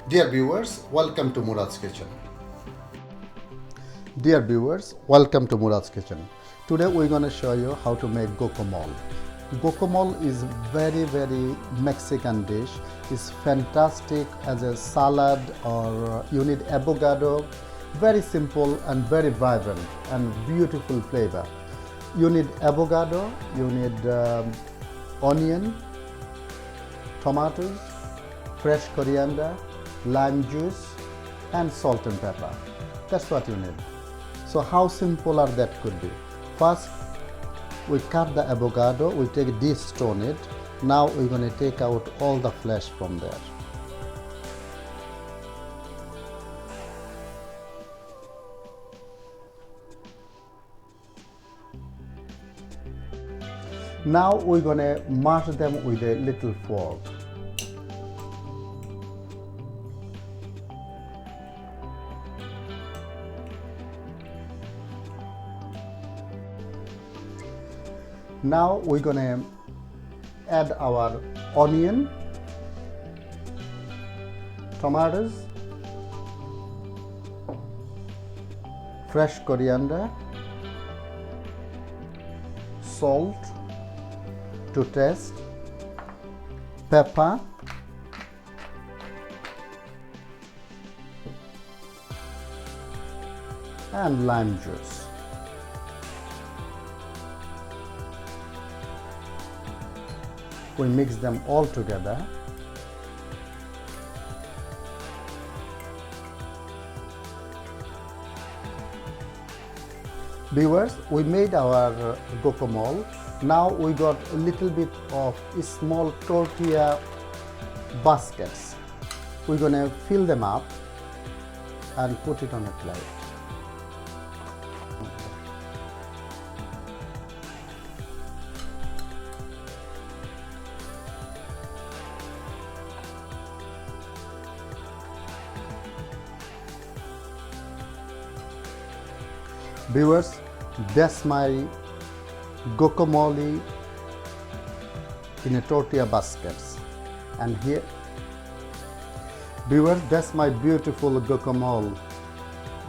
Dear viewers, welcome to Murad's Kitchen. Dear viewers, welcome to Murad's Kitchen. Today we're going to show you how to make guacamole. Guacamole is very Mexican dish. It's fantastic as a salad, or you need avocado. Very simple and very vibrant and beautiful flavor. You need avocado, you need onion, tomatoes, fresh coriander, lime juice and salt and pepper. That's what you need. So how simple are that could be? First, we cut the avocado, we de-stone it. Now we're going to take out all the flesh from there. Now we're going to mash them with a little fork. Now we're going to add our onion, tomatoes, fresh coriander, salt to taste, pepper, and lime juice. We mix them all together. Viewers, we made our guacamole. Now we got a little bit of small tortilla baskets. We're going to fill them up and put it on a plate. Viewers, that's my guacamole in a tortilla baskets. And here, viewers, that's my beautiful guacamole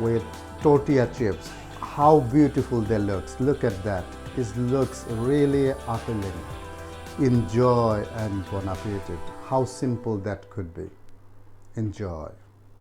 with tortilla chips. How beautiful they look at that. It looks really appealing. Enjoy and bon appetit. How simple that could be. Enjoy.